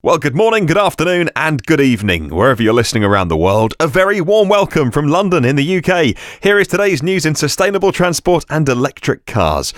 Well, good morning, good afternoon, and good evening, wherever you're listening around the world. A very warm welcome from London in the UK. Here is today's news in sustainable transport and electric cars.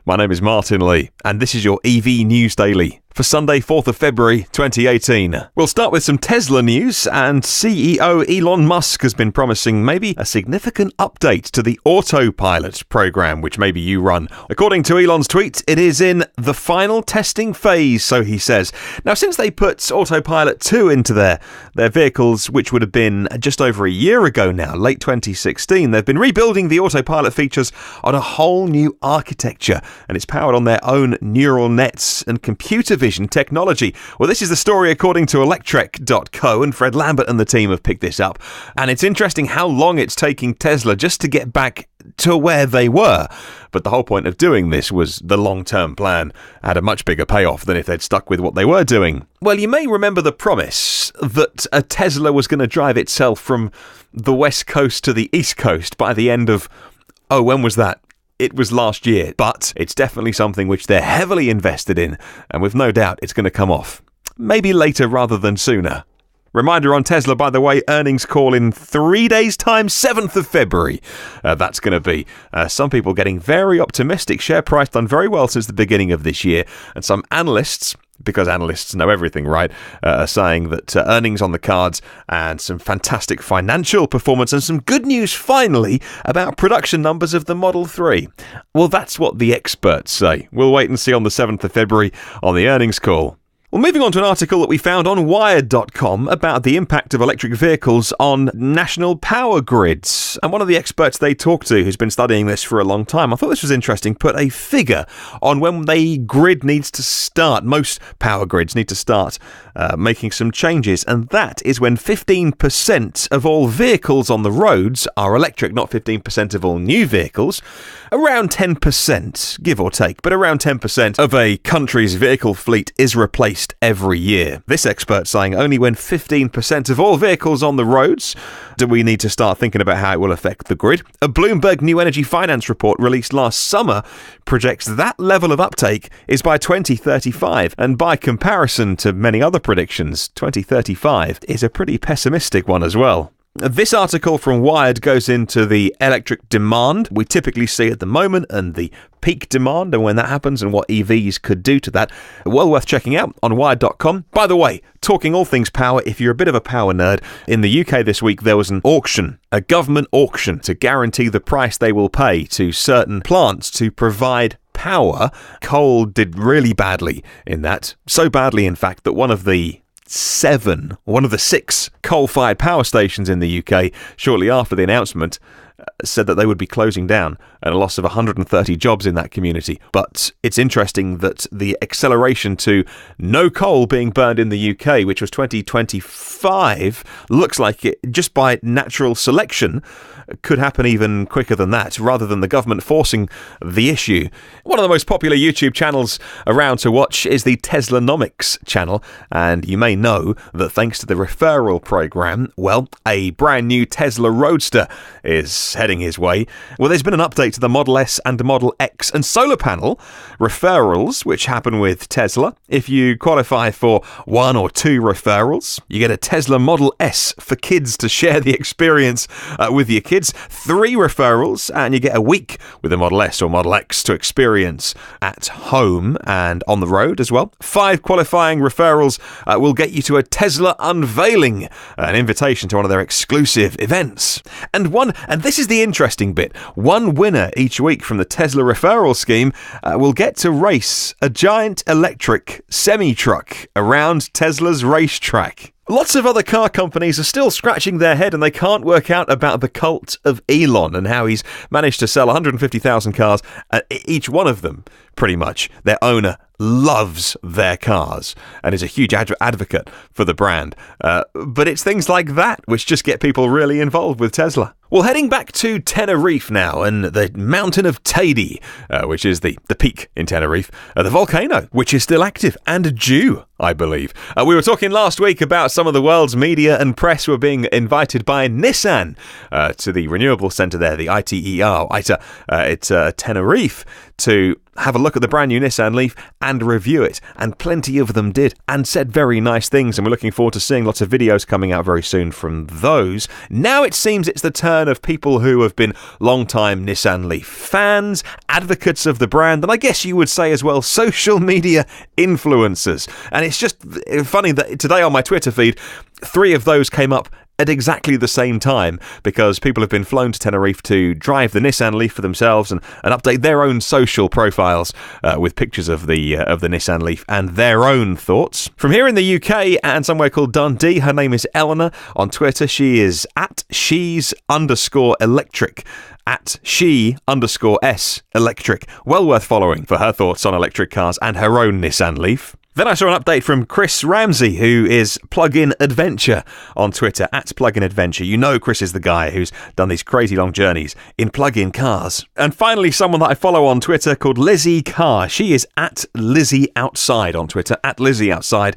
My name is Martin Lee, and this is your EV News Daily for Sunday, 4th of February 2018. We'll start with some Tesla news, and CEO Elon Musk has been promising maybe a significant update to the Autopilot program, which maybe you run. According to Elon's tweet, it is in the final testing phase, so he says. Now, since they put Autopilot 2 into their vehicles, which would have been just over a year ago now, late 2016, they've been rebuilding the Autopilot features on a whole new architecture, and it's powered on their own neural nets and computer vision technology. Well, this is the story according to electrek.co, and Fred Lambert and the team have picked this up. And it's interesting how long it's taking Tesla just to get back to where they were. But the whole point of doing this was the long-term plan had a much bigger payoff than if they'd stuck with what they were doing. Well, you may remember the promise that a Tesla was going to drive itself from the West Coast to the East Coast by the end of, when was that? It was last year, but it's definitely something which they're heavily invested in, and with no doubt it's going to come off. Maybe later rather than sooner. Reminder on Tesla, by the way, earnings call in 3 days' time, 7th of February. That's going to be. Some people getting very optimistic. Share price done very well since the beginning of this year, and some analysts, because analysts know everything, right, are saying that earnings on the cards and some fantastic financial performance and some good news finally about production numbers of the Model 3. Well, that's what the experts say. We'll wait and see on the 7th of February on the earnings call. Well, moving on to an article that we found on Wired.com about the impact of electric vehicles on national power grids. And one of the experts they talked to, who's been studying this for a long time, I thought this was interesting, put a figure on when the grid needs to start. Most power grids need to start making some changes. And that is when 15% of all vehicles on the roads are electric, not 15% of all new vehicles. Around 10%, give or take, but around 10% of a country's vehicle fleet is replaced every year. This expert saying only when 15% of all vehicles on the roads do we need to start thinking about how it will affect the grid. A Bloomberg New Energy Finance report released last summer projects that level of uptake is by 2035, and by comparison to many other predictions, 2035 is a pretty pessimistic one as well. This article from Wired goes into the electric demand we typically see at the moment and the peak demand and when that happens and what EVs could do to that. Well worth checking out on Wired.com. By the way, talking all things power, if you're a bit of a power nerd, in the UK this week there was an auction, a government auction to guarantee the price they will pay to certain plants to provide power. Coal did really badly in that. So badly, in fact, that one of the 6 coal-fired power stations in the UK shortly after the announcement said that they would be closing down, and a loss of 130 jobs in that community. But it's interesting that the acceleration to no coal being burned in the UK, which was 2025, looks like it, just by natural selection, could happen even quicker than that, rather than the government forcing the issue. One of the most popular YouTube channels around to watch is the Teslanomics channel, and you may know that thanks to the referral program, well, a brand new Tesla Roadster is heading his way. Well, there's been an update to the Model S and Model X and solar panel referrals, which happen with Tesla. If you qualify for 1 or 2 referrals, you get a Tesla Model S for kids to share the experience with your kids. 3 referrals, and you get a week with a Model S or Model X to experience at home and on the road as well. 5 qualifying referrals will get you to a Tesla unveiling, an invitation to one of their exclusive events. And this is the interesting bit, one winner each week from the Tesla referral scheme will get to race a giant electric semi-truck around Tesla's racetrack. Lots of other car companies are still scratching their head and they can't work out about the cult of Elon and how he's managed to sell 150,000 cars, each one of them, pretty much. Their owner loves their cars and is a huge advocate for the brand. But it's things like that which just get people really involved with Tesla. Well, heading back to Tenerife now, and the mountain of Teide, which is the peak in Tenerife, the volcano, which is still active and due, I believe. We were talking last week about some of the world's media and press were being invited by Nissan to the renewable centre there, the ITER, at Tenerife, to have a look at the brand new Nissan Leaf and review it. And plenty of them did and said very nice things. And we're looking forward to seeing lots of videos coming out very soon from those. Now it seems it's the turn of people who have been long-time Nissan Leaf fans, advocates of the brand, and I guess you would say as well, social media influencers. And it's just funny that today on my Twitter feed, 3 of those came up at exactly the same time, because people have been flown to Tenerife to drive the Nissan Leaf for themselves and update their own social profiles with pictures of the Nissan Leaf and their own thoughts. From here in the UK and somewhere called Dundee, her name is Eleanor. On Twitter, she is at she's_electric. At she_s electric. Well worth following for her thoughts on electric cars and her own Nissan Leaf. Then I saw an update from Chris Ramsey, who is Plug-in Adventure on Twitter, at Plug-in Adventure. You know Chris is the guy who's done these crazy long journeys in plug-in cars. And finally, someone that I follow on Twitter called Lizzie Carr. She is at Lizzie Outside on Twitter, at Lizzie Outside.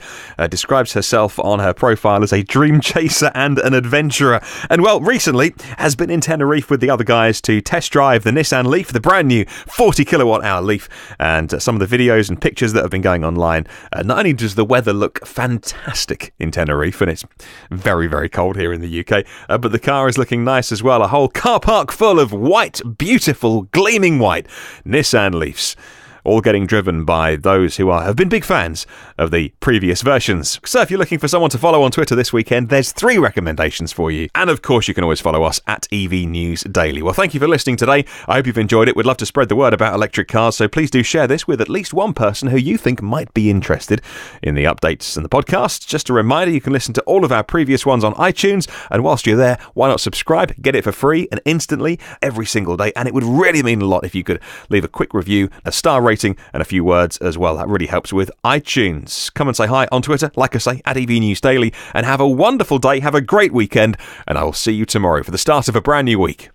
Describes herself on her profile as a dream chaser and an adventurer. And well, recently has been in Tenerife with the other guys to test drive the Nissan Leaf, the brand new 40 kilowatt hour Leaf. And some of the videos and pictures that have been going online, not only does the weather look fantastic in Tenerife, and it's very, very cold here in the UK, but the car is looking nice as well. A whole car park full of white, beautiful, gleaming white Nissan Leafs, all getting driven by those who have been big fans of the previous versions. So if you're looking for someone to follow on Twitter this weekend, there's 3 recommendations for you. And of course, you can always follow us at EV News Daily. Well, thank you for listening today. I hope you've enjoyed it. We'd love to spread the word about electric cars, so please do share this with at least one person who you think might be interested in the updates and the podcasts. Just a reminder, you can listen to all of our previous ones on iTunes, and whilst you're there, why not subscribe? Get it for free and instantly every single day, and it would really mean a lot if you could leave a quick review, a star rating, and a few words as well. That really helps with iTunes. Come and say hi on Twitter, like I say, at EV News Daily, and have a wonderful day, have a great weekend, and I will see you tomorrow for the start of a brand new week.